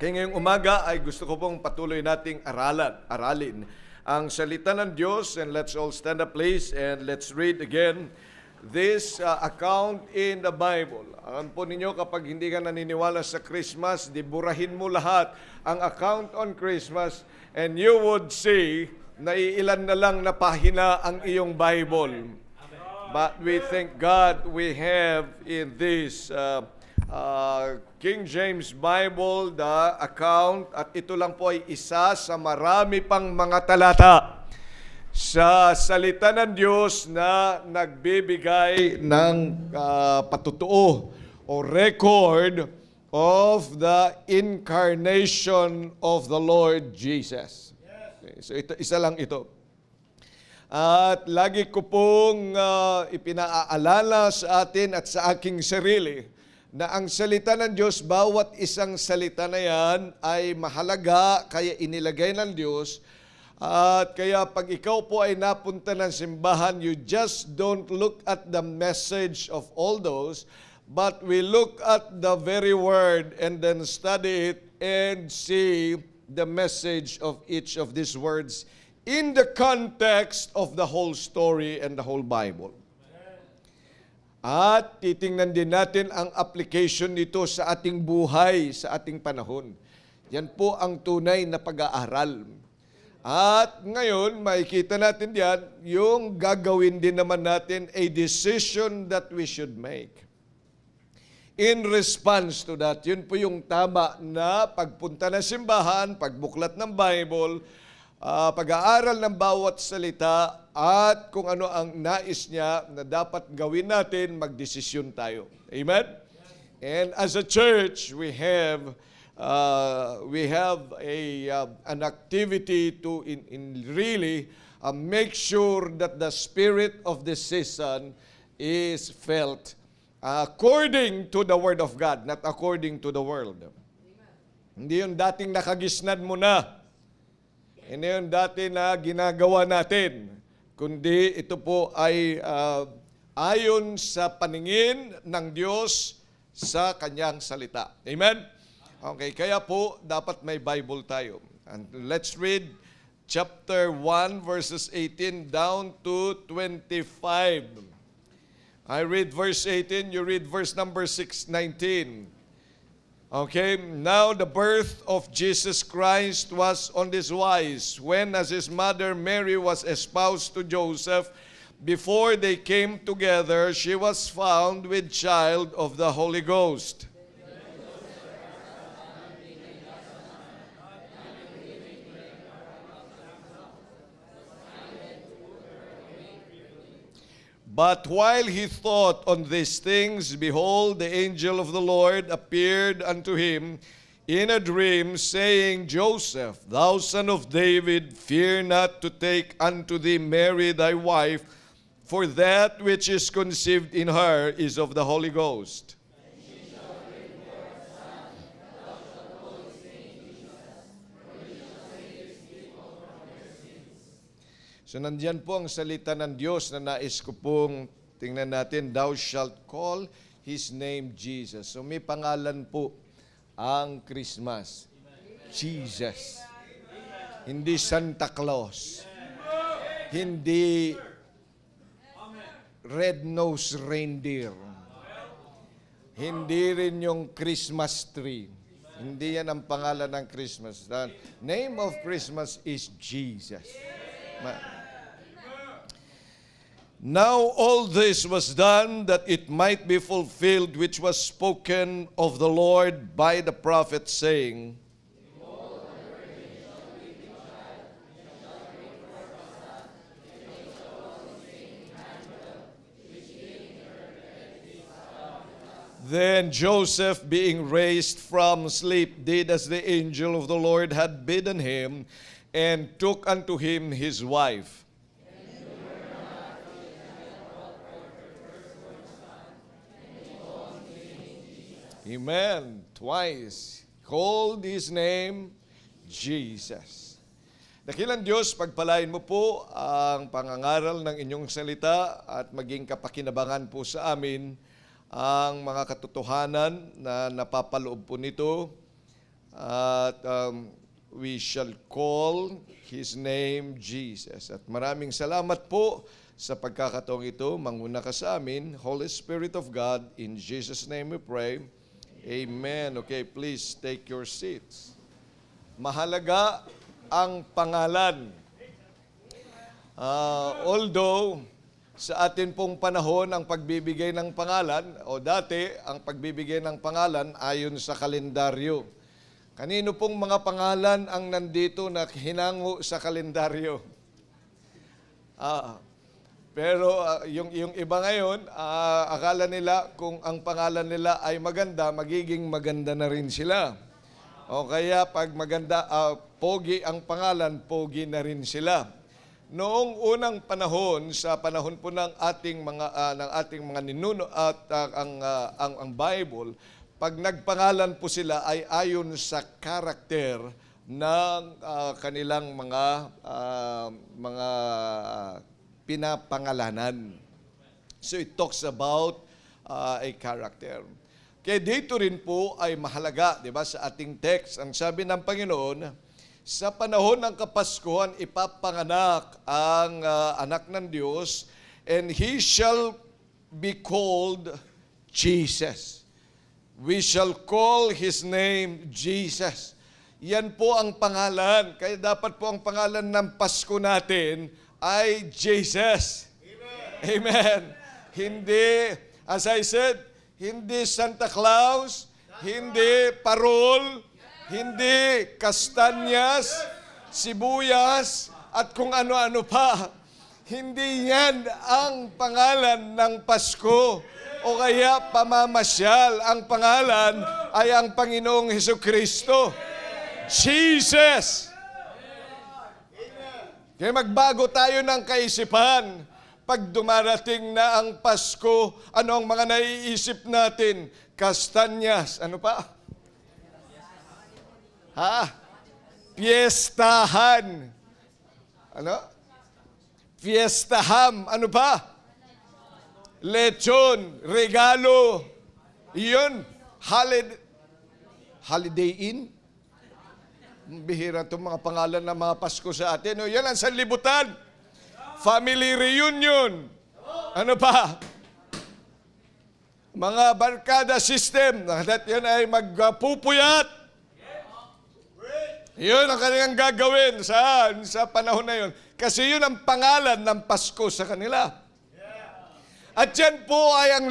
Kaya ngayong umaga ay gusto ko pong patuloy nating aralin ang salita ng Diyos. And let's all stand up please and let's read again this account in the Bible. Alam po ninyo, kapag hindi ka naniniwala sa Christmas, diburahin mo lahat ang account on Christmas and you would see na iilan na lang na pahina ang iyong Bible. But we thank God we have in this King James Bible, the account, at ito lang po ay isa sa marami pang mga talata sa salita ng Diyos na nagbibigay ng patutuo o record of the incarnation of the Lord Jesus. Okay, so isa lang ito. At lagi ko pong ipinaaalala sa atin at sa aking sarili na ang salita ng Diyos, bawat isang salita na yan ay mahalaga, kaya inilagay ng Diyos. At kaya pag ikaw po ay napunta ng simbahan, you just don't look at the message of all those, but we look at the very word and then study it and see the message of each of these words in the context of the whole story and the whole Bible. At titingnan din natin ang application nito sa ating buhay, sa ating panahon. Yan po ang tunay na pag-aaral. At ngayon, makikita natin yan, yung gagawin din naman natin a decision that we should make. In response to that, yun po yung tama na pagpunta ng simbahan, pagbuklat ng Bible, pag-aaral ng bawat salita, at kung ano ang nais niya na dapat gawin natin, magdesisyon tayo. Amen? And as a church, we have an activity to really make sure that the spirit of this season is felt according to the Word of God, not according to the world. Hindi yung dating nakagisnad mo na. Hindi yung dati na ginagawa natin. Kundi ito po ay ayon sa paningin ng Diyos sa Kanyang salita. Amen? Okay, kaya po dapat may Bible tayo. And let's read chapter 1 verses 18 down to 25. I read verse 18, you read verse number 19. Okay, now the birth of Jesus Christ was on this wise, when as his mother Mary was espoused to Joseph, before they came together, she was found with child of the Holy Ghost. But while he thought on these things, behold, the angel of the Lord appeared unto him in a dream, saying, Joseph, thou son of David, fear not to take unto thee Mary thy wife, for that which is conceived in her is of the Holy Ghost. So nandiyan po ang salita ng Diyos na nais ko pong tingnan natin, thou shalt call his name Jesus. So may pangalan po ang Christmas. Amen. Jesus. Amen. Hindi Santa Claus. Amen. Hindi red-nosed reindeer. Hindi rin yung Christmas tree. Hindi yan ang pangalan ng Christmas. The name of Christmas is Jesus. Now all this was done that it might be fulfilled which was spoken of the Lord by the prophet, saying, Then Joseph, being raised from sleep, did as the angel of the Lord had bidden him, and took unto him his wife. Amen. Twice. Called his name Jesus. Dakilang Diyos, pagpalain mo po ang pangangaral ng inyong salita at maging kapakinabangan po sa amin ang mga katotohanan na napapaloob po nito. that we shall call His name Jesus. At maraming salamat po sa pagkakataong ito. Manguna ka sa amin, Holy Spirit of God, in Jesus' name we pray. Amen. Okay, please take your seats. Mahalaga ang pangalan. Although, sa atin pong panahon, ang pagbibigay ng pangalan, o dati, ang pagbibigay ng pangalan ayon sa kalendaryo. Kanino pong mga pangalan ang nandito na hinango sa kalendaryo? Pero yung iba ngayon, akala nila kung ang pangalan nila ay maganda, magiging maganda na rin sila. O kaya pag maganda, pogi ang pangalan, pogi na rin sila. Noong unang panahon, sa panahon po ng ating mga ninuno at ang Bible, pag nagpangalan po sila ay ayon sa karakter ng kanilang mga pinapangalanan. So it talks about a character. Kaya dito rin po ay mahalaga, di ba, sa ating text. Ang sabi ng Panginoon, sa panahon ng Kapaskuhan, ipapanganak ang anak ng Diyos, and He shall be called Jesus. We shall call His name Jesus. Yan po ang pangalan. Kaya dapat po ang pangalan ng Pasko natin ay Jesus. Amen. Amen. Hindi, as I said, hindi Santa Claus, hindi parol, hindi kastanyas, sibuyas, at kung ano-ano pa. Hindi yan ang pangalan ng Pasko o kaya pamamasyal. Ang pangalan ay ang Panginoong Hesukristo. Jesus! Kaya magbago tayo ng kaisipan. Pag dumarating na ang Pasko, ano ang mga naiisip natin? Kastanyas. Ano pa? Fiestahan. Ano? Fiestaham. Ano pa? Lechon. Regalo. Iyon. Holiday Inn. Bihira itong mga pangalan ng mga Pasko sa atin. O, yan ang sanlibutan. Family reunion. Ano pa? Mga barkada system. That yan ay magpupuyat. Yun ang kanilang gagawin sa panahon na yun. Kasi yun ang pangalan ng Pasko sa kanila. At yan po ay ang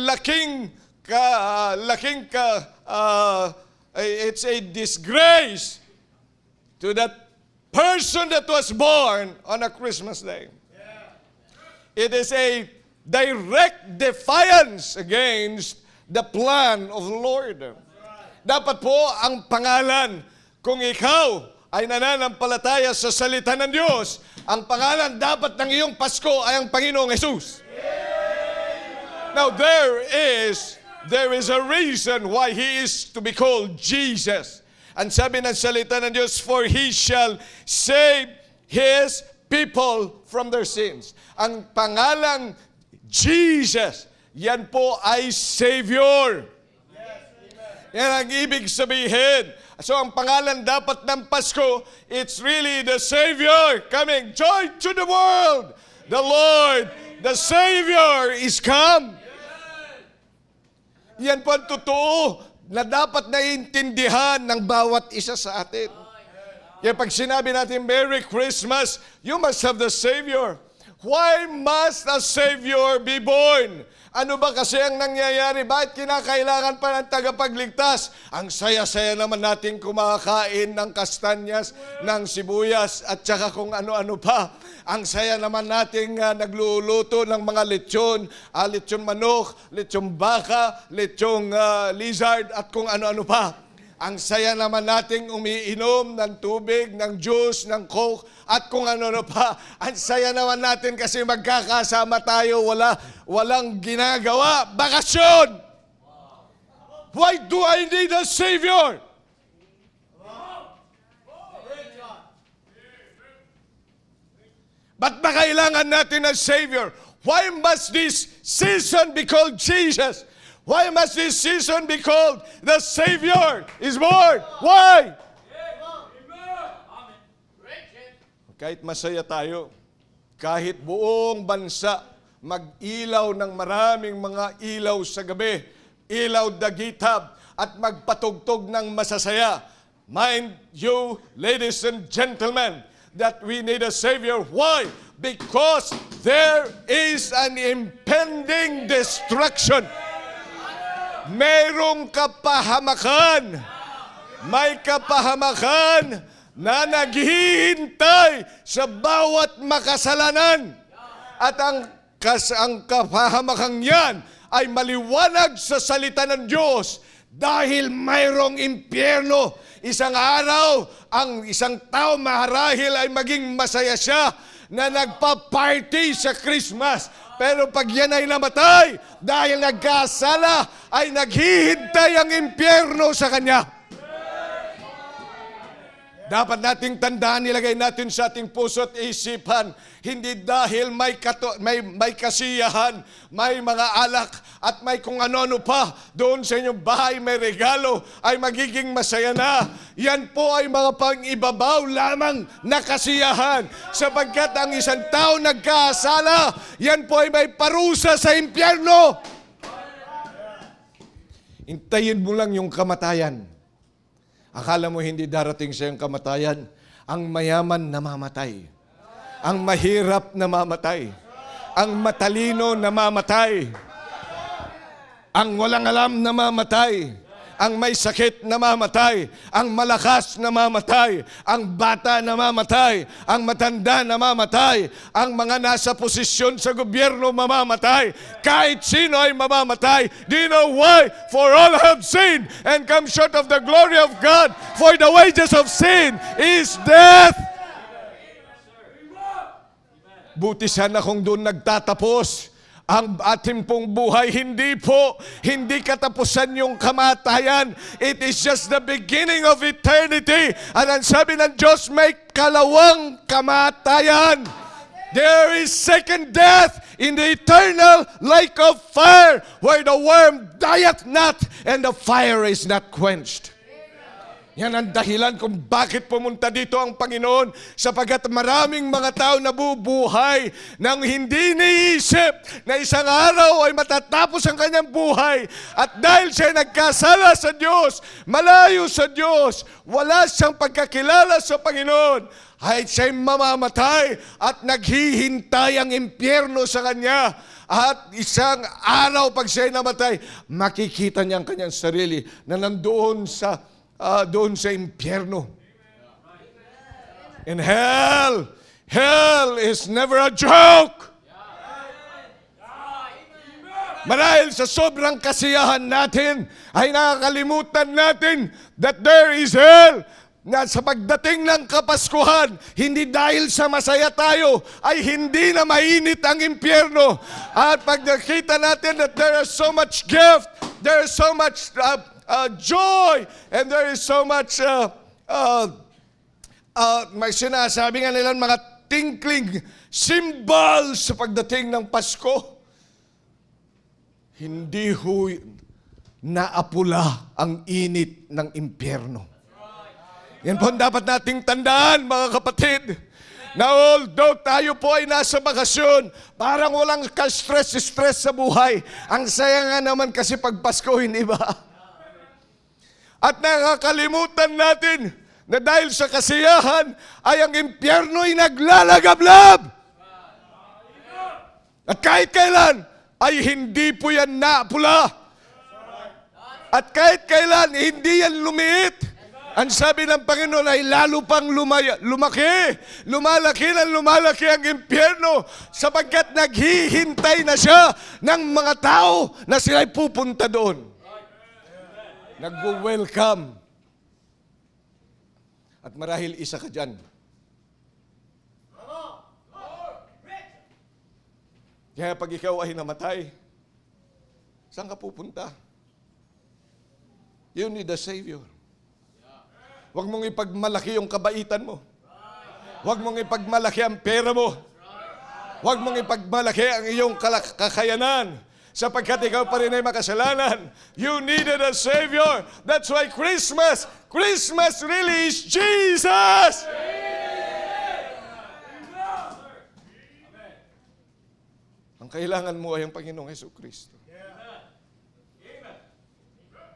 it's a disgrace to that person that was born on a Christmas day. It is a direct defiance against the plan of the Lord. Dapat po ang pangalan, kung ikaw ay nananampalataya sa salita ng Diyos, ang pangalan dapat ng iyong Pasko ay ang Panginoong Jesus. Now, there is a reason why He is to be called Jesus. Ang sabi ng salita ng Diyos, for He shall save His people from their sins. Ang pangalang Jesus, yan po ay Savior. Yan ang ibig sabihin. So ang pangalan dapat ng Pasko, it's really the Savior coming. Joy to the world! The Lord, the Savior is come. Yan po ang totoo na dapat naiintindihan ng bawat isa sa atin. Kaya pag sinabi natin, Merry Christmas, you must have the Savior. Why must a Savior be born? Ano ba kasi ang nangyayari? Bakit kinakailangan pa ng tagapagligtas? Ang saya-saya naman natin kumakain ng kastanyas, ng sibuyas, at saka kung ano-ano pa. Ang saya naman natin nagluluto ng mga lechon, lechon manok, lechon baka, lechon lizard, at kung ano-ano pa. Ang saya naman nating umiinom ng tubig, ng juice, ng Coke, at kung ano pa. Ang saya naman natin kasi magkakasama tayo, walang ginagawa. Bakasyon! Why do I need a Savior? Ba't ba kailangan natin ng Savior? Why must this season be called Jesus? Why must this season be called the Savior is born? Why? Kahit masaya tayo, kahit buong bansa mag-ilaw ng maraming mga ilaw sa gabi, ilaw dagitab, at magpatugtog ng masasaya. Mind you, ladies and gentlemen, that we need a Savior. Why? Because there is an impending destruction. Mayroong kapahamakan. May kapahamakan na naghihintay sa bawat makasalanan. At ang kapahamakang yan ay maliwanag sa salita ng Diyos dahil mayroong impyerno. Isang araw, ang isang tao marahil ay maging masaya siya na nagpa-party sa Christmas. Pero pag yan ay namatay, dahil nagkasala, ay naghihintay ang impyerno sa kanya. Dapat nating tandaan, nilagay natin sa ating puso at isipan, hindi dahil may kasiyahan, may mga alak, at may kung ano-ano pa doon sa inyong bahay, may regalo, ay magiging masaya na. Yan po ay mga pang-ibabaw lamang na kasiyahan. Sapagkat ang isang tao nagkasala, yan po ay may parusa sa impyerno. Hintayin mo lang yung kamatayan. Akala mo hindi darating sa iyong kamatayan. Ang mayaman namamatay. Ang mahirap namamatay. Ang matalino namamatay. Ang walang alam namamatay. Ang may sakit namamatay. Ang malakas namamatay. Ang bata namamatay. Ang matanda namamatay. Ang mga nasa posisyon sa gobyerno mamamatay. Kahit sino ay mamamatay. Do you know why? For all have sinned and come short of the glory of God. For the wages of sin is death. Buti sana kung doon nagtatapos ang ating pong buhay. Hindi katapusan yung kamatayan. It is just the beginning of eternity. At ang sabi ng Diyos, may kalawang kamatayan. There is second death in the eternal lake of fire, where the worm dieth not and the fire is not quenched. Yan ang dahilan kung bakit pumunta dito ang Panginoon, sapagat maraming mga tao nabubuhay nang hindi niisip na isang araw ay matatapos ang kanyang buhay. At dahil siya nagkasala sa Diyos, malayo sa Diyos, wala siyang pagkakilala sa Panginoon, ay siya'y mamamatay at naghihintay ang impyerno sa kanya. At isang araw pag siya'y namatay, makikita niya ang kanyang sarili na nandoon sa impyerno. In hell is never a joke. Marahil sa sobrang kasiyahan natin, ay nakakalimutan natin that there is hell. Na sa pagdating ng Kapaskuhan, hindi dahil sa masaya tayo, ay hindi na mainit ang impyerno. At pag nakita natin that there is so much gift, there is so much joy, and there is so much may sinasabi nga nilang mga tinkling symbols sa pagdating ng Pasko. Hindi ho naapula ang init ng impyerno. Yan po dapat nating tandaan, mga kapatid, na although tayo po ay nasa bakasyon, parang walang ka-stress sa buhay. Ang saya nga naman kasi pag Pasko, hindi ba? At nakakalimutan natin na dahil sa kasiyahan ay ang impyerno'y naglalagablab. At kahit kailan ay hindi po yan napula. At kahit kailan hindi yan lumiit. Ang sabi ng Panginoon ay lalo pang lumalaki ang impyerno, sapagkat naghihintay na siya ng mga tao na sila'y pupunta doon. Nag-welcome. At marahil isa ka dyan. Kaya pag ikaw ay namatay, saan ka pupunta? You need a Savior. Huwag mong ipagmalaki yung kabaitan mo. Huwag mong ipagmalaki ang pera mo. Huwag mong ipagmalaki ang iyong kakayanan, sapagkat ikaw pa rin ay makasalanan. You needed a Savior. That's why Christmas really is Jesus. kailangan mo ay ang Panginoong Jesucristo.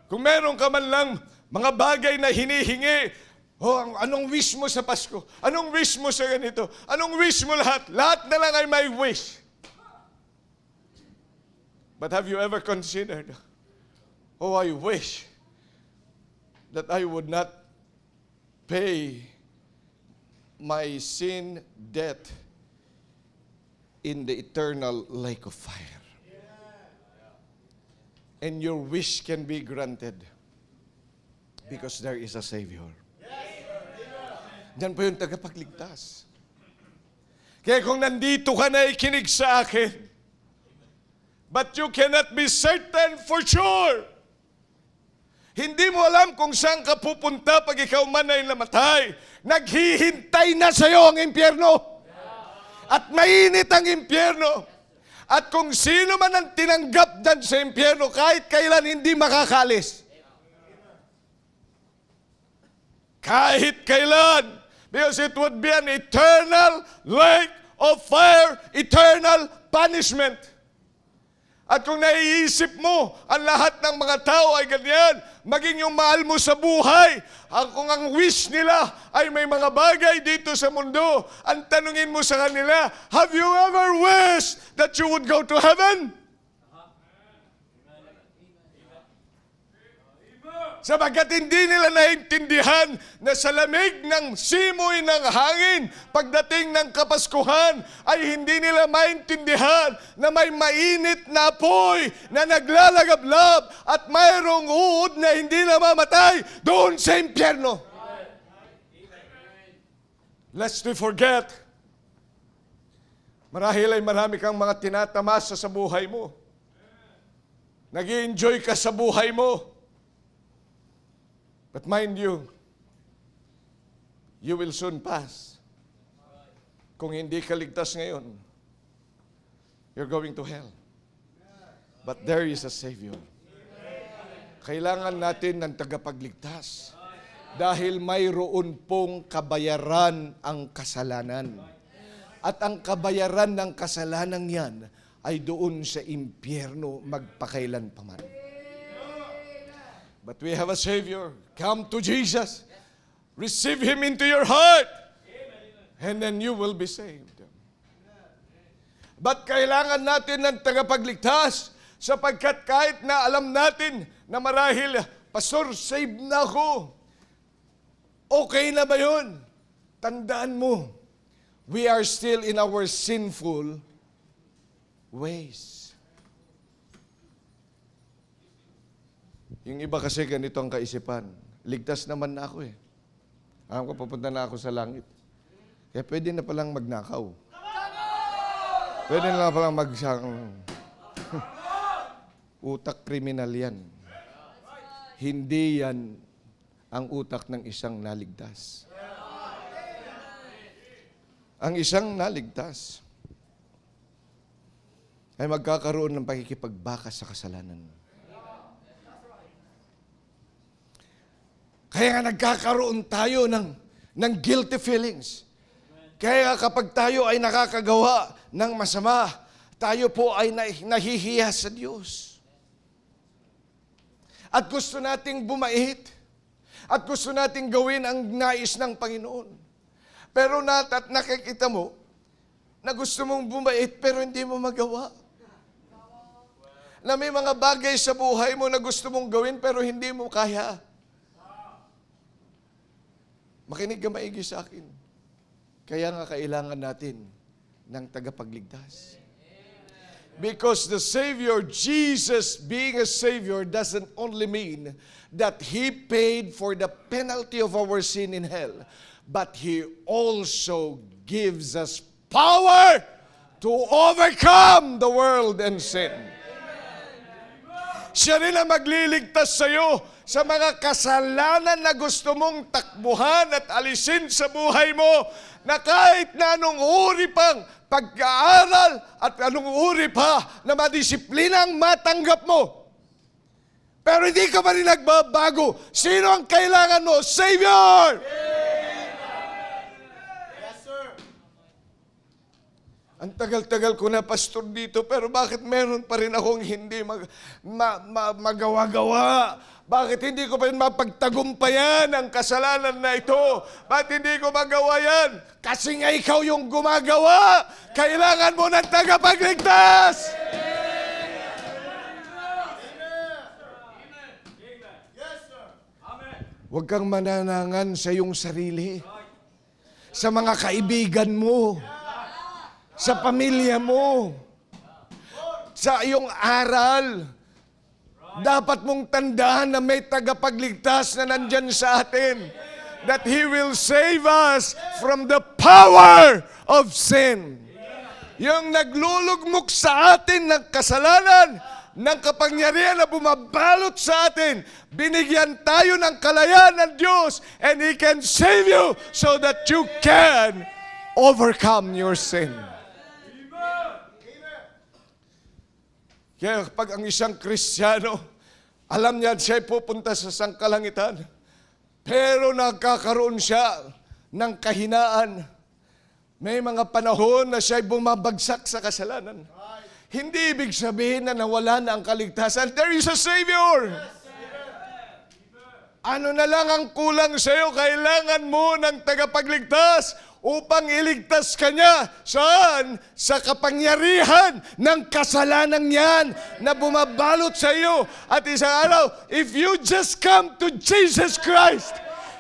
Kung meron ka man lang mga bagay na hinihingi, anong wish mo sa Pasko? Anong wish mo sa ganito? Anong wish mo lahat? Lahat na lang ay may wish. But have you ever considered, I wish that I would not pay my sin debt in the eternal lake of fire. And your wish can be granted because there is a Savior. Diyan po yung tagapagligtas. Kaya kung nandito ka na ikinig sa akin, but you cannot be certain for sure. Hindi mo alam kung saan ka pupunta pag ikaw man ay namatay. Naghihintay na sa iyo ang impyerno. At mainit ang impyerno. At kung sino man ang tinanggap dyan sa impyerno, kahit kailan hindi makakalis. Kahit kailan. Because it would be an eternal lake of fire, eternal punishment. At kung naiisip mo, ang lahat ng mga tao ay ganyan, maging yung mahal mo sa buhay, kung ang wish nila ay may mga bagay dito sa mundo, ang tanungin mo sa kanila, have you ever wished that you would go to heaven? Sapagkat hindi nila naintindihan na sa lamig ng simoy ng hangin, pagdating ng Kapaskuhan, ay hindi nila maintindihan na may mainit na apoy na naglalagablab at mayroong uod na hindi namamatay doon sa impyerno. Lest we forget, marahil ay marami kang mga tinatamasa sa buhay mo. Nag-i-enjoy ka sa buhay mo. But mind you, you will soon pass. Kung hindi ka ligtas ngayon, you're going to hell. But there is a Savior. Kailangan natin ng tagapagligtas. Dahil mayroon pong kabayaran ang kasalanan. At ang kabayaran ng kasalanan yan ay doon sa impyerno magpakailan pa man. But we have a Savior. Come to Jesus. Receive Him into your heart. And then you will be saved. But kailangan natin ng tagapagligtas sapagkat kahit na alam natin na marahil, Pastor, saved na ako. Okay na ba yun? Tandaan mo, we are still in our sinful ways. Yung iba kasi ganito ang kaisipan. Ligtas naman na ako eh. Alam ko, papunta na ako sa langit. Kaya pwede na palang magnakaw. Pwede na palang utak kriminal yan. Hindi yan ang utak ng isang naligtas. Ang isang naligtas ay magkakaroon ng pakikipagbakas sa kasalanan. Kaya nga nagkakaroon tayo ng guilty feelings. Kaya kapag tayo ay nakakagawa ng masama, tayo po ay nahihiya sa Diyos. At gusto nating bumait. At gusto nating gawin ang nais ng Panginoon. Pero nakikita mo na gusto mong bumait pero hindi mo magawa. Na may mga bagay sa buhay mo na gusto mong gawin pero hindi mo kaya. Makinig ka maigi sa akin. Kaya nga kailangan natin ng tagapagligtas. Because the Savior, Jesus being a Savior, doesn't only mean that He paid for the penalty of our sin in hell, but He also gives us power to overcome the world and sin. Siya rin ang magliligtas sa iyo sa mga kasalanan na gusto mong takbuhan at alisin sa buhay mo, na kahit na anong uri pang pag-aaral at anong uri pa na madisiplinang matanggap mo. Pero hindi ka pa rin nagbabago. Sino ang kailangan mo? Savior! Yes, sir. Ang tagal-tagal ko na pastor dito, pero bakit meron pa rin akong hindi magawa-gawa? Bakit hindi ko pa rin mapagtagumpayan ang kasalanan na ito? Bakit hindi ko magawa yan? Kasi nga ikaw yung gumagawa. Kailangan mo ng tagapagligtas. Huwag kang mananangan sa iyong sarili, sa mga kaibigan mo, sa pamilya mo, sa iyong aral. Dapat mong tandaan na may tagapagligtas na nandyan sa atin, that He will save us from the power of sin. Yung naglulugmok sa atin ng kasalanan, ng kapangyarihan na bumabalot sa atin, binigyan tayo ng kalayaan ng Diyos, and He can save you so that you can overcome your sin. Kaya kapag ang isang Kristiyano, alam niya siya'y pupunta sa sangkalangitan, pero nagkakaroon siya ng kahinaan, may mga panahon na siya'y bumabagsak sa kasalanan. Hindi ibig sabihin na nawala na ang kaligtasan. There is a Savior. Ano na lang ang kulang sa iyo? Kailangan mo ng tagapagligtas upang iligtas ka niya. Saan? Sa kapangyarihan ng kasalanan yan na bumabalot sa iyo. At isang araw, if you just come to Jesus Christ,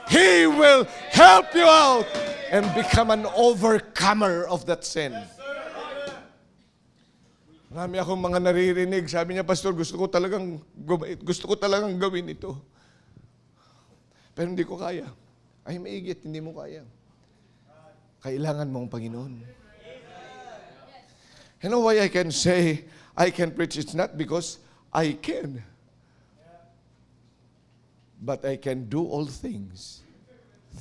He will help you out and become an overcomer of that sin. Marami akong mga naririnig. Sabi niya, Pastor, gusto ko talagang gawin ito. Pero hindi ko kaya. Ay, maigit, hindi mo kaya. Kailangan mong Panginoon. You know why I can say, I can preach? It's not because I can. But I can do all things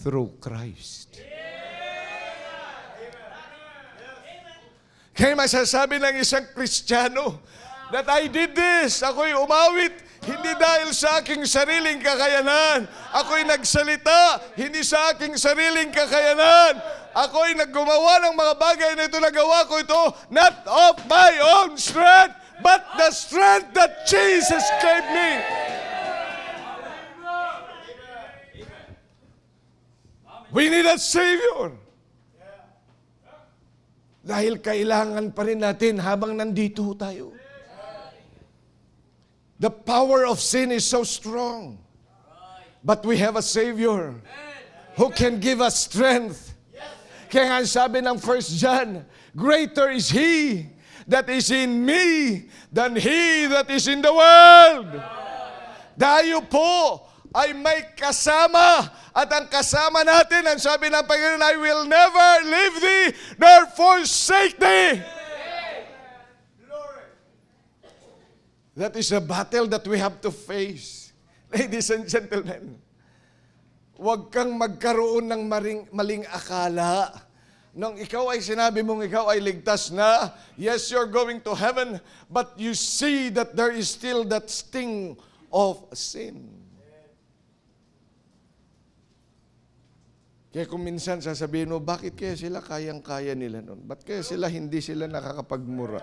through Christ. Kaya masasabi ng isang Kristiyano that I did this. Ako'y umawit, hindi dahil sa aking sariling kakayanan. Ako'y nagsalita, hindi sa aking sariling kakayanan. Ako'y naggumawa ng mga bagay na ito, nagawa ko ito, not of my own strength, but the strength that Jesus gave me. We need a Savior. Dahil kailangan pa rin natin habang nandito tayo. The power of sin is so strong. But we have a Savior who can give us strength. Kaya nga sabi ng 1 John, greater is He that is in me than he that is in the world. Tayo po ay may kasama. At ang kasama natin, ang sabi ng Panginoon, I will never leave thee nor forsake thee. That is a battle that we have to face. Ladies and gentlemen, huwag kang magkaroon ng maling akala. Nung ikaw ay sinabi mong ikaw ay ligtas na, yes, you're going to heaven, but you see that there is still that sting of sin. Kaya kung minsan sasabihin mo, bakit kaya sila kayang-kaya nila nun? Ba't kaya hindi sila nakakapagmura?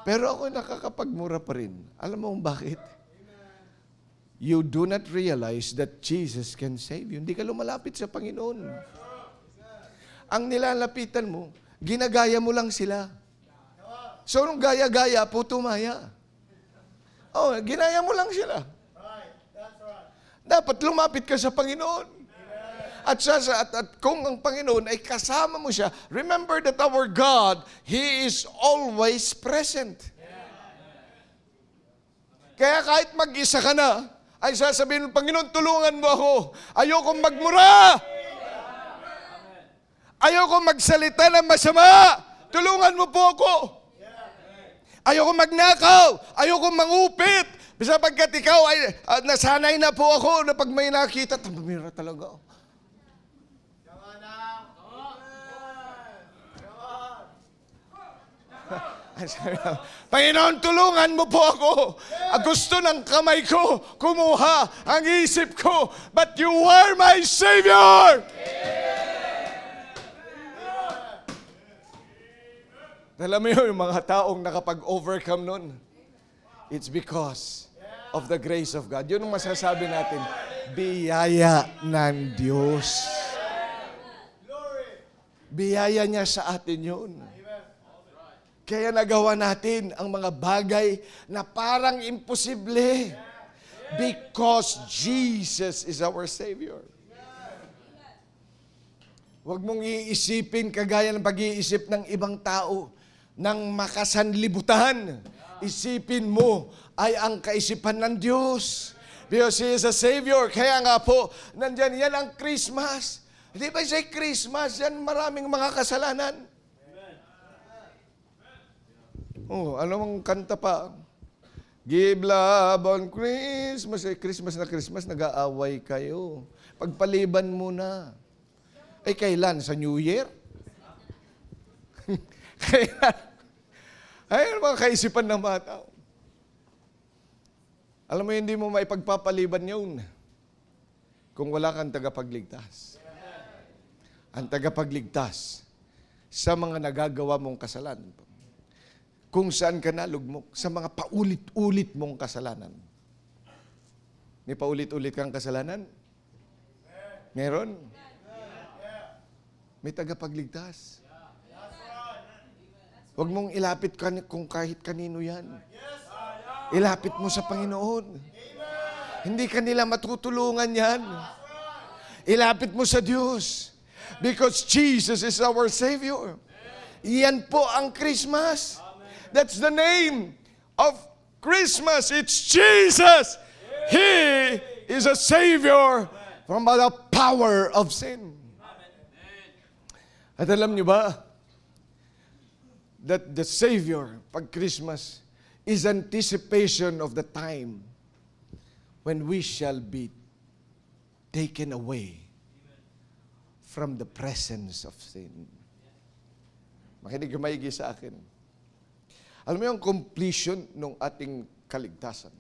Pero ako nakakapagmura pa rin. Alam mo bakit? You do not realize that Jesus can save you. Hindi ka lumalapit sa Panginoon. Ang nilalapitan mo, ginagaya mo lang sila. So, nung gaya-gaya, puto maya. Oh, ginaya mo lang sila. Dapat lumapit ka sa Panginoon. At kung ang Panginoon ay kasama mo siya, remember that our God, He is always present. Kaya kahit mag-isa ka na, ay sasabihin ng Panginoon, tulungan mo ako. Ayokong magmura. Ayokong magsalita ng masama. Tulungan mo po ako. Ayokong magnakaw. Ayokong mangupit. Sapagkat ikaw ay nasanay na po ako na pag may nakita, tamamira talaga ako. Panginoon, tulungan mo po ako. Gusto ng kamay ko kumuha ang isip ko, but you are my Savior. Alam mo yun, yung mga taong nakapag-overcome nun, it's because of the grace of God. Yun ang masasabi natin, biyaya ng Diyos. Biyaya niya sa atin yun. Kaya nagawa natin ang mga bagay na parang imposible. Because Jesus is our Savior. Huwag mong iisipin kagaya ng pag-iisip ng ibang tao ng makasanlibutan. Isipin mo ay ang kaisipan ng Diyos. Because He is a Savior. Kaya nga po, nandyan yan ang Christmas. Hindi ba siya Christmas? Yan maraming mga kasalanan. Oh, ano mong kanta pa? Give love on Christmas. Christmas na Christmas, nag-aaway kayo. Pagpaliban mo na. Eh, kailan? Sa New Year? Kailan? Ayun mga kaisipan ng mga tao. Alam mo, hindi mo maipagpapaliban yun kung wala kang tagapagligtas. Ang tagapagligtas sa mga nagagawa mong kasalanan. Kung saan ka nalugmok, sa mga paulit-ulit mong kasalanan. May paulit-ulit kang kasalanan? Meron? May tagapagligtas. Huwag mong ilapit kung kahit kanino yan. Ilapit mo sa Panginoon. Hindi kanila matutulungan yan. Ilapit mo sa Diyos. Because Jesus is our Savior. Iyan po ang Christmas. That's the name of Christmas. It's Jesus. He is a Savior from the power of sin. At alam niyo ba that the Savior, pag Christmas, is anticipation of the time when we shall be taken away from the presence of sin. Makinig maigi sa akin. Alam mo yung completion ng ating kaligtasan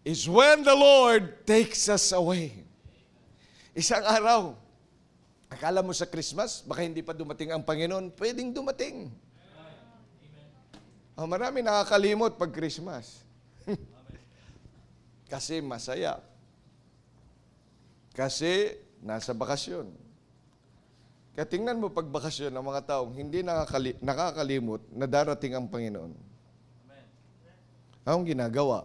is when the Lord takes us away. Isang araw, akala mo sa Christmas, baka hindi pa dumating ang Panginoon, pwedeng dumating. Oh, marami nakakalimot pag Christmas. Kasi masaya. Kasi nasa bakasyon. Kaya tingnan mo pag bakasyon ng mga taong hindi nakakalimot na darating ang Panginoon. Anong ginagawa?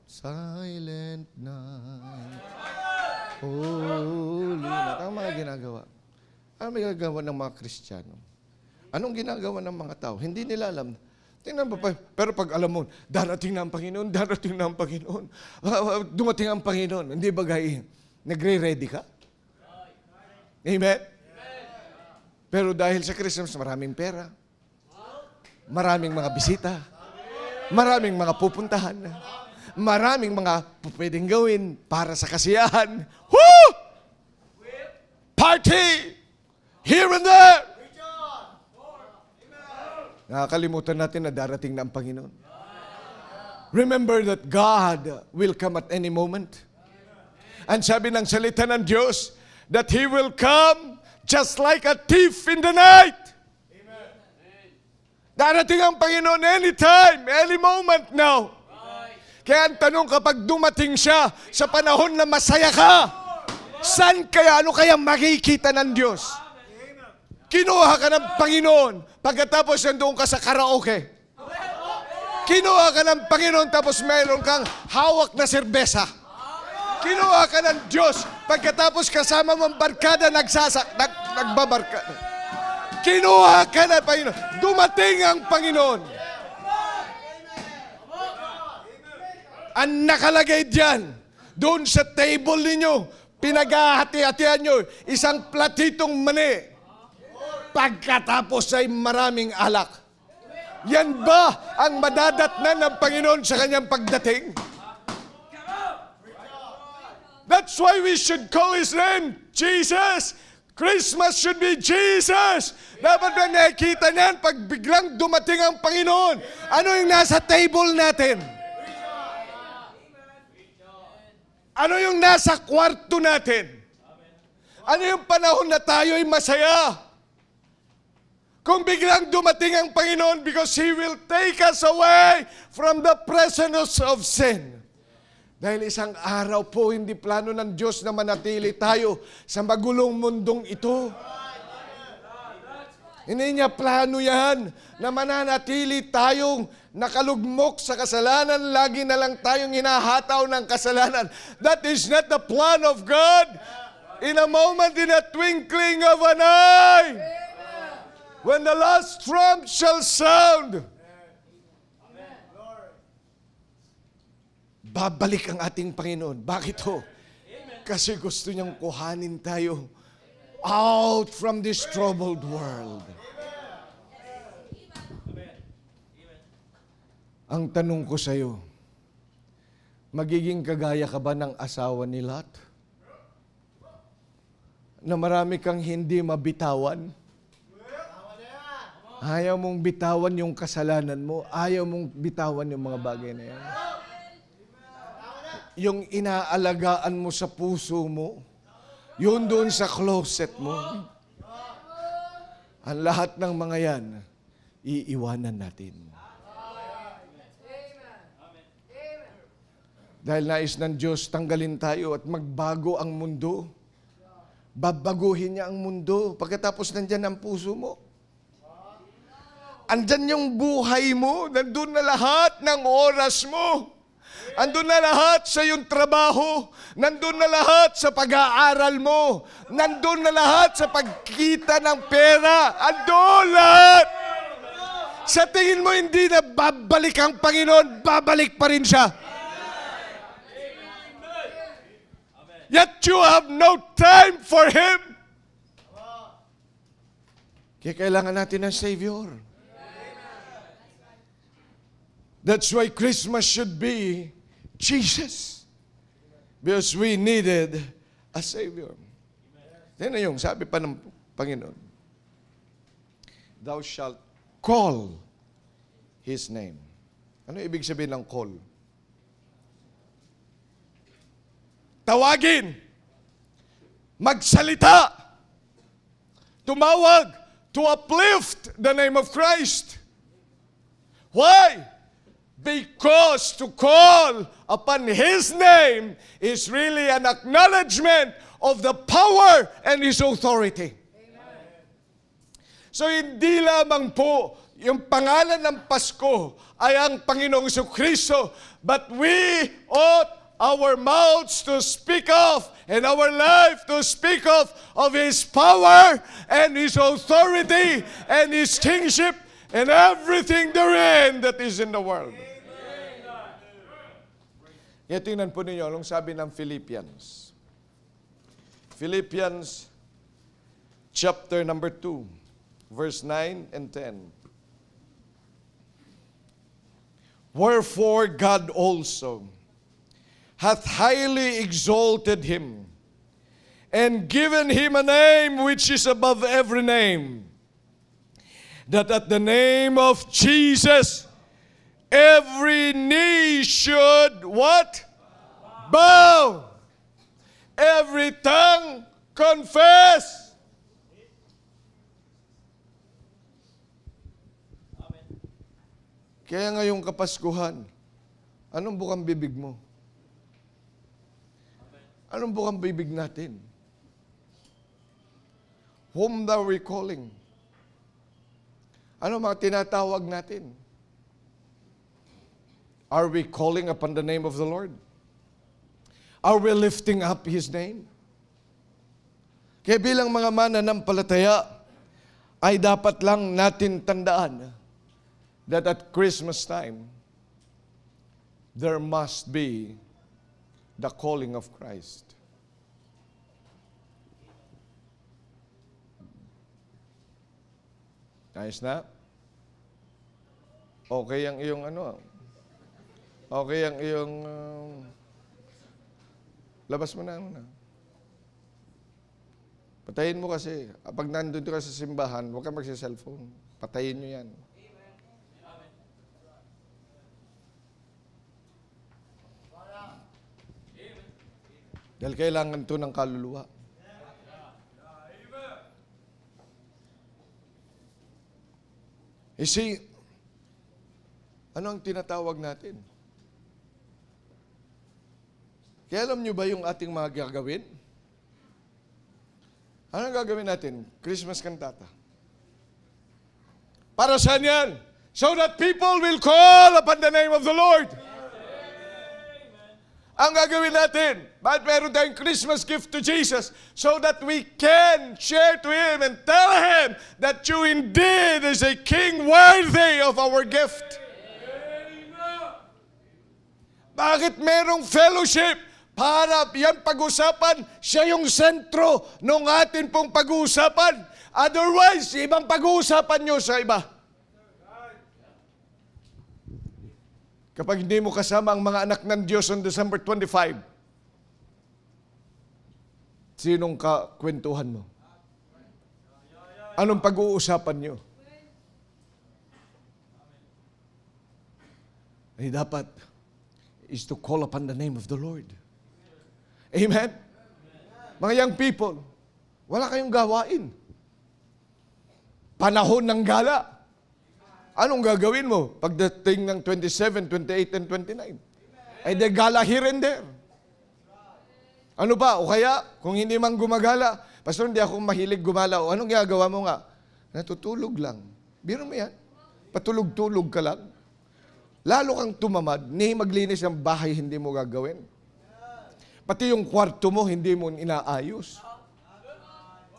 Silent night, holy night. Ang mga ginagawa. Ano may ginagawa ng mga Kristiyano? Anong ginagawa ng mga tao? Hindi nila alam. Tingnan mo pa. Pero pag alam mo, darating na ang Panginoon, darating na ang Panginoon. Dumating ang Panginoon. Hindi ba gaya? Nagre-ready ka? Amen? Pero dahil sa Christmas, maraming pera. Maraming mga bisita. Maraming mga pupuntahan. Maraming mga pwedeng gawin para sa kasiyahan. Woo! Party! Here and there! Nakakalimutan natin na darating na ang Panginoon. Remember that God will come at any moment. And sabi ng salita ng Diyos, that He will come just like a thief in the night. Darating ang Panginoon anytime, any moment now. Kaya ang tanong kapag dumating siya sa panahon na masaya ka, saan kaya, ano kaya makikita ng Diyos? Kinuha ka ng Panginoon, pagkatapos nandoon ka sa karaoke. Kinuha ka ng Panginoon, tapos mayroon kang hawak na serbesa. Kinuha ka ng Diyos, pagkatapos kasama mong barkada nagbabarka. Kinuha ka ng Panginoon, dumating ang Panginoon. Ang nakalagay diyan, doon sa table ninyo, pinaghahati-hatian nyo, isang platitong mani. Pagkatapos ay maraming alak. Yan ba ang madadatnan ng Panginoon sa kanyang pagdating? That's why we should call His name, Jesus. Christmas should be Jesus. Dapat na nakikita niyan pag biglang dumating ang Panginoon. Ano yung nasa table natin? Ano yung nasa kwarto natin? Ano yung panahon na tayo'y masaya? Kung biglang dumating ang Panginoon because He will take us away from the presence of sin. Dahil isang araw po, hindi plano ng Diyos na manatili tayo sa magulong mundong ito. Hindi niya plano yan na mananatili tayong nakalugmok sa kasalanan, lagi na lang tayong hinahataw ng kasalanan. That is not the plan of God. In a moment, in a twinkling of an eye, when the last trump shall sound, babalik ang ating Panginoon. Bakit ho? Kasi gusto niyang kuhanin tayo out from this troubled world. Ang tanong ko sa iyo, magiging kagaya ka ba ng asawa ni Lot? Na marami kang hindi mabitawan? Ayaw mong bitawan yung kasalanan mo. Ayaw mong bitawan yung mga bagay na yan. Yung inaalagaan mo sa puso mo, yun doon sa closet mo. Ang lahat ng mga yan, iiwanan natin. Dahil nais ng Diyos, tanggalin tayo at magbago ang mundo. Babaguhin niya ang mundo. Pagkatapos nandyan ang puso mo. Andyan yung buhay mo. Nandun na lahat ng oras mo. Andun na lahat sa iyong trabaho. Nandun na lahat sa pag-aaral mo. Nandun na lahat sa pagkita ng pera. Andun lahat. Sa tingin mo hindi na babalik ang Panginoon, babalik pa rin siya. Yet you have no time for Him. Kaya kailangan natin ng Savior. That's why Christmas should be Jesus. Because we needed a Savior. Yan na yung sabi pa ng Panginoon. Thou shalt call His name. Ano ibig sabihin ng call? Tawagin, magsalita, tumawag, to uplift the name of Christ. Why? Because to call upon His name is really an acknowledgement of the power and His authority. Amen. So hindi lamang po yung pangalan ng Pasko ay ang Panginoong Jesucristo, but we ought our mouths to speak of, and our life to speak of His power and His authority and His kingship and everything therein that is in the world. Kaya tingnan po ninyo, anong sabi ng Philippians? Philippians chapter number 2, verse 9 and 10. Wherefore God also hath highly exalted Him, and given Him a name which is above every name, that at the name of Jesus every knee should what? Bow. Every tongue confess. Amen. Kaya ngayong Kapaskuhan, anong bukang bibig mo? Anong bukang bibig natin? Whom thou we calling? Ano mga tinatawag natin? Are we calling upon the name of the Lord? Are we lifting up His name? Kaya bilang mga mananampalataya, ay dapat lang natin tandaan that at Christmas time, there must be the calling of Christ. Nice na? Okay ang iyong ano? Okay ang iyong labas mo na. Patayin mo kasi. Pag nandun ka sa simbahan, huwag ka magsi-cellphone. Patayin nyo yan. Dahil kailangan ito ng kaluluwa. You see, ano ang tinatawag natin? Kaya alam nyo ba yung ating mga gagawin? Ano ang gagawin natin? Christmas cantata. Para saan yan? So that people will call upon the name of the Lord. Ang gagawin natin, bakit meron tayong Christmas gift to Jesus? So that we can share to Him and tell Him that you indeed is a King worthy of our gift. Bakit merong fellowship? Para yan pag-usapan, siya yung sentro ng atin pong pag-uusapan. Otherwise, ibang pag-uusapan nyo sa iba. Kapag hindi mo kasama ang mga anak ng Diyos on December 25, sinong kakwentuhan mo? Anong pag-uusapan nyo? Ay dapat is to call upon the name of the Lord. Amen? Mga young people, wala kayong gawain. Panahon ng gala. Anong gagawin mo pagdating ng 27, 28, and 29? Ay de gala here and there. Ano ba? O kaya, kung hindi man gumagala, Pastor, hindi ako mahilig gumala. O anong ginagawa mo nga? Natutulog lang. Biro mo yan. Patulog-tulog ka lang. Lalo kang tumamad, ni maglinis ng bahay, hindi mo gagawin. Pati yung kwarto mo, hindi mo inaayos.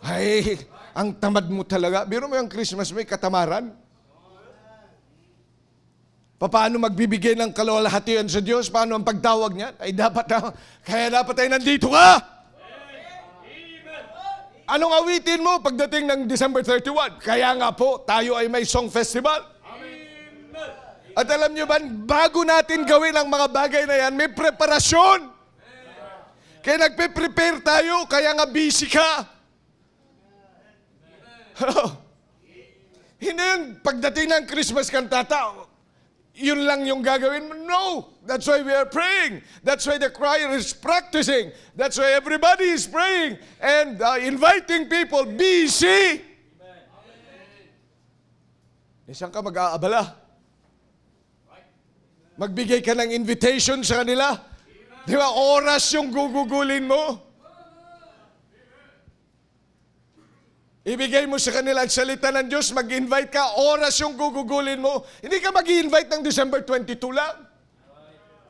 Ay, ang tamad mo talaga. Biro mo yung Christmas, may katamaran. Paano magbibigay ng kalwalhatian sa Diyos? Paano ang pagtawag niya? Ay kaya dapat ay nandito ka. Anong awitin mo pagdating ng December 31? Kaya nga po, tayo ay may song festival. At alam nyo ba, bago natin gawin ang mga bagay na yan, may preparasyon. Kaya nagpe-prepare tayo, kaya nga busy ka. Hindi yun, pagdating ng Christmas cantata, yun lang yung gagawin mo. No! That's why we are praying. That's why the choir is practicing. That's why everybody is praying and inviting people. Busy! Saan ka mag-aabala? Magbigay ka ng invitation sa kanila. Di ba, oras yung gugugulin mo. Ibigay mo sa kanila ang salita ng Diyos, mag-invite ka, oras yung gugugulin mo. Hindi ka mag-invite ng December 22 lang.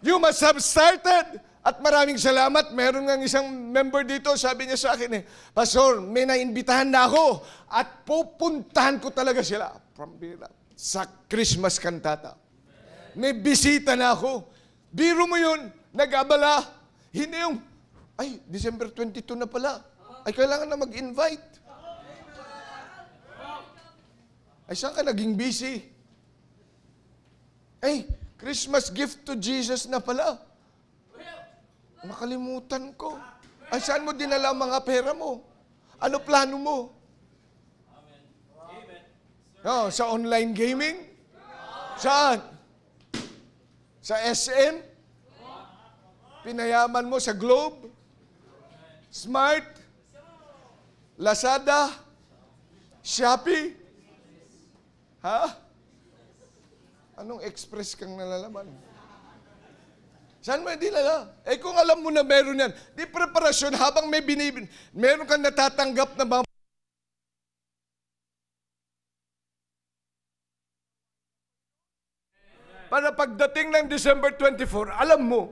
You must have started. At maraming salamat. Meron ng isang member dito, sabi niya sa akin Pastor, may naimbitahan na ako at pupuntahan ko talaga sila sa Christmas cantata. May bisita na ako. Biro mo yun, nag-abala. Hindi yung, ay, December 22 na pala. Ay, kailangan na mag-invite. Ay, saan ka naging busy? Ay, Christmas gift to Jesus na pala. Nakalimutan ko. Ay, saan mo dinala ang mga pera mo? Ano plano mo? No, sa online gaming? Saan? Sa SM? Pinayaman mo sa Globe? Smart? Lazada? Shopee? Ha? Anong express kang nalalaman? Saan mo dinala? Eh kung alam mo na meron yan, di preparasyon habang may meron kang natatanggap na mga para pagdating ng December 24, alam mo,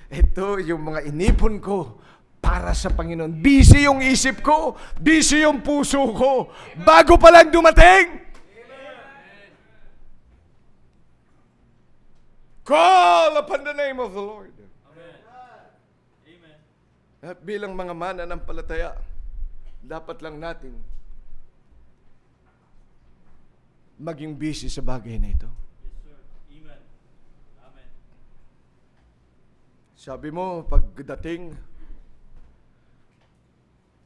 ito yung mga inipon ko para sa Panginoon. Busy yung isip ko, busy yung puso ko, bago pa lang dumating. Call upon the name of the Lord. Amen. Amen. At bilang mga mananampalataya, dapat lang natin maging busy sa bagay na ito. Yes, sir. Amen. Amen. Sabi mo, pagdating,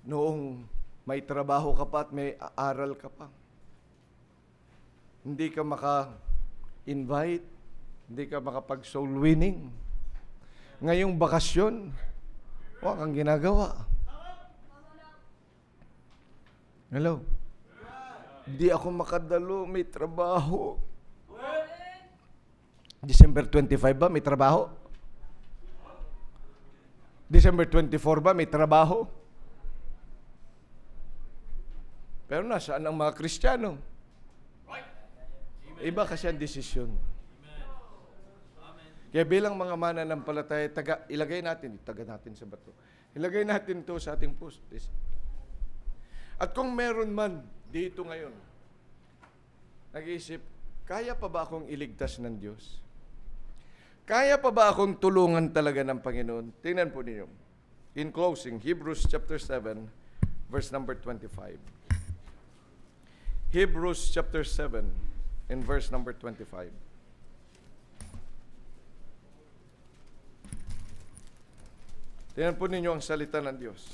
noong may trabaho ka pa at may aral ka pa, hindi ka maka-invite, hindi ka makapag-soul winning. Ngayong bakasyon, wala kang ginagawa. Hello? Di ako makadalo, may trabaho. December 25 ba, may trabaho? December 24 ba, may trabaho? Pero nasaan ang mga Kristiyano? Iba kasi ang desisyon. Kaya bilang mga mananampalataya, ilagay natin sa bato. Ilagay natin to sa ating puso. At kung meron man dito ngayon, nag-iisip, kaya pa ba akong iligtas ng Diyos? Kaya pa ba akong tulungan talaga ng Panginoon? Tingnan po ninyo. In closing, Hebrews chapter 7, verse number 25. Hebrews chapter 7, in verse number 25. Tingnan po ninyo ang salita ng Diyos.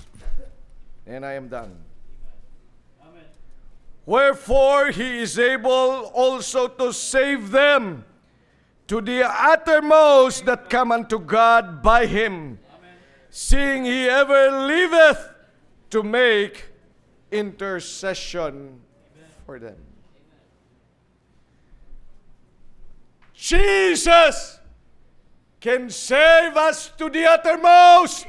And I am done. Amen. Wherefore He is able also to save them to the uttermost that come unto God by Him, seeing He ever liveth to make intercession for them. Jesus can save us to the uttermost.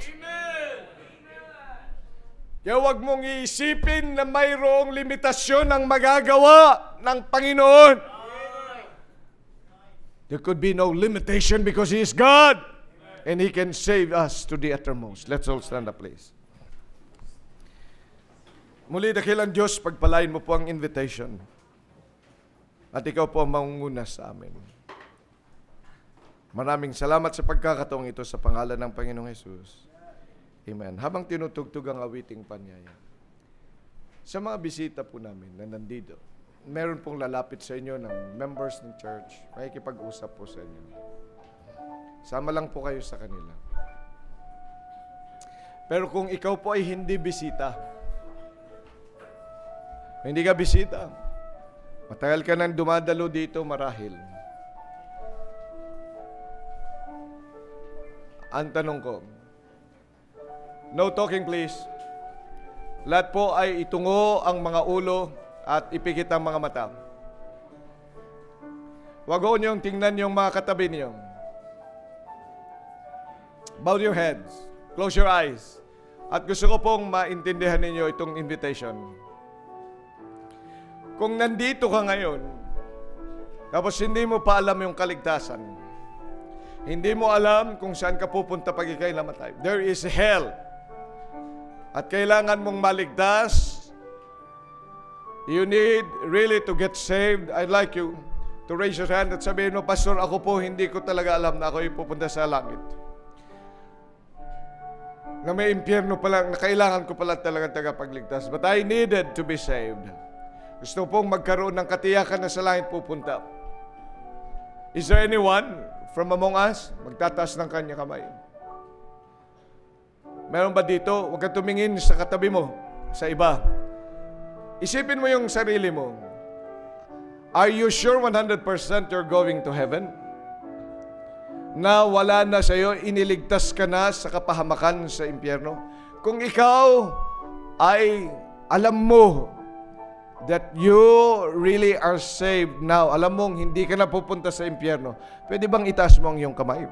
Kaya huwag mong iisipin na mayroong limitasyon ang magagawa ng Panginoon. There could be no limitation because He is God. And He can save us to the uttermost. Let's all stand up, please. Muli, dakilang Diyos, pagpalain mo po ang invitation. At Ikaw po ang mangunguna sa amin. Maraming salamat sa pagkakataong ito sa pangalan ng Panginoong Hesus. Amen. Habang tinutugtog ang awiting panyaya, sa mga bisita po namin na nandito, meron pong lalapit sa inyo ng members ng church, makikipag-usap po sa inyo. Sama lang po kayo sa kanila. Pero kung ikaw po ay hindi bisita, hindi ka bisita, matagal ka nang dumadalo dito marahil, ang tanong ko, no talking please, lahat po ay itungo ang mga ulo at ipikit ang mga mata. Huwag ho niyong tingnan yung mga katabi niyo. Bow your heads. Close your eyes. At gusto ko pong maintindihan ninyo itong invitation. Kung nandito ka ngayon, tapos hindi mo pa alam yung kaligtasan, hindi mo alam kung saan ka pupunta pag ika'y namatay. There is hell. At kailangan mong maligtas. You need really to get saved. I'd like you to raise your hand at sabihin mo, Pastor, ako po hindi ko talaga alam na ako ipupunta sa langit. Na may impyerno pala, na kailangan ko pala talaga tagapagligtas. But I needed to be saved. Gusto pong magkaroon ng katiyakan na sa langit pupunta. Is there anyone from among us? Magtataas ng kanya kamay. Meron ba dito? Huwag kang tumingin sa katabi mo, sa iba. Isipin mo yung sarili mo. Are you sure 100% you're going to heaven? Na wala na sa iyo, iniligtas ka na sa kapahamakan sa impyerno? Kung ikaw ay alam mo that you really are saved now, alam mong hindi ka na pupunta sa impyerno, pwede bang itaas mo ang iyong kamay?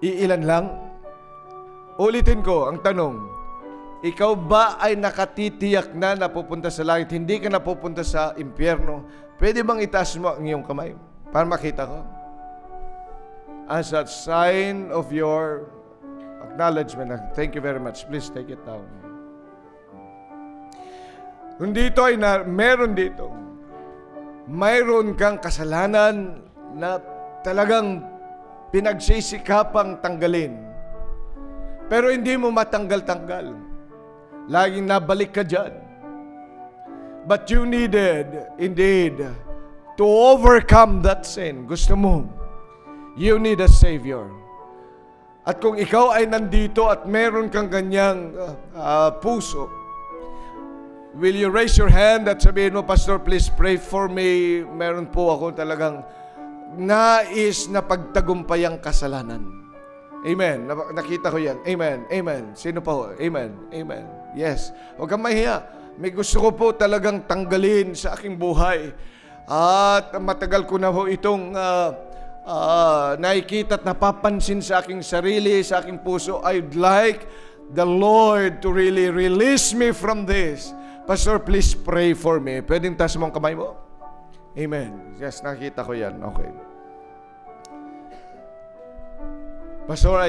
Iilan lang? Ulitin ko ang tanong, ikaw ba ay nakatitiyak na napupunta sa langit, hindi ka napupunta sa impyerno? Pwede bang itaas mo ang iyong kamay para makita ko? As a sign of your acknowledgement. Thank you very much. Please take it down. Kung dito ay meron dito, mayroon kang kasalanan na talagang pinagsisikapang tanggalin. Pero hindi mo matanggal-tanggal. Laging nabalik ka dyan. But you needed, indeed, to overcome that sin. Gusto mo, you need a Savior. At kung ikaw ay nandito at meron kang ganyang puso, will you raise your hand at sabihin mo, Pastor, please pray for me. Meron po ako talagang nais na pagtagumpay ang kasalanan. Amen. Nakita ko yan. Amen. Amen. Sino pa ho? Amen. Amen. Yes. Huwag kang mahiya. May gusto ko po talagang tanggalin sa aking buhay. At matagal ko na ho itong nakikita at napapansin sa aking sarili, sa aking puso. I'd like the Lord to really release me from this. Pastor, please pray for me. Pwedeng taas mo ang kamay mo? Amen. Yes, nakita ko yan. Okay. Pastor,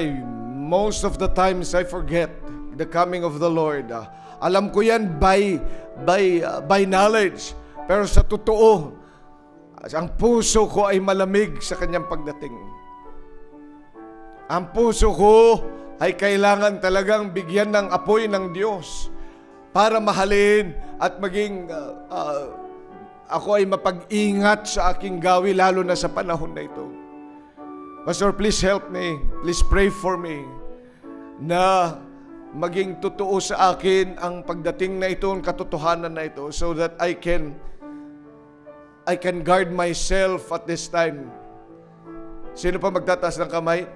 most of the times I forget the coming of the Lord. Alam ko yan by knowledge. Pero sa totoo, ang puso ko ay malamig sa kanyang pagdating. Ang puso ko ay kailangan talagang bigyan ng apoy ng Diyos para mahalin at maging ako ay mapag-ingat sa aking gawi lalo na sa panahon na ito. Pastor, please help me. Please pray for me na maging totoo sa akin ang pagdating na ito, ang katotohanan na ito, so that I can guard myself at this time. Sino pa magtataas ng kamay?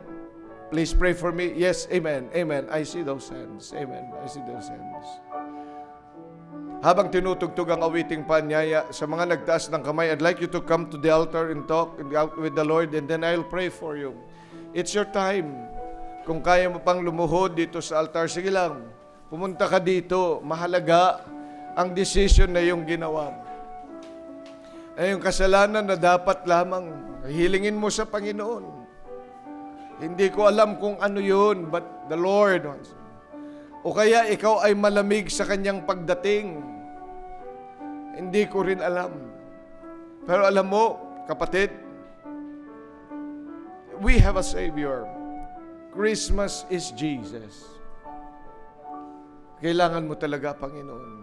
Please pray for me. Yes, amen. Amen. I see those hands. Amen. I see those hands. Habang tinutugtog ang awiting panyaya, sa mga nagtaas ng kamay, I'd like you to come to the altar and talk with the Lord, and then I'll pray for you. It's your time. Kung kaya mo pang lumuhod dito sa altar, sige lang. Pumunta ka dito. Mahalaga ang decision na yung ginawa. Ay yung kasalanan na dapat lamang hilingin mo sa Panginoon. Hindi ko alam kung ano yun, but the Lord wants. O kaya ikaw ay malamig sa kanyang pagdating. Hindi ko rin alam. Pero alam mo, kapatid, we have a Savior. Christmas is Jesus. Kailangan mo talaga, Panginoon.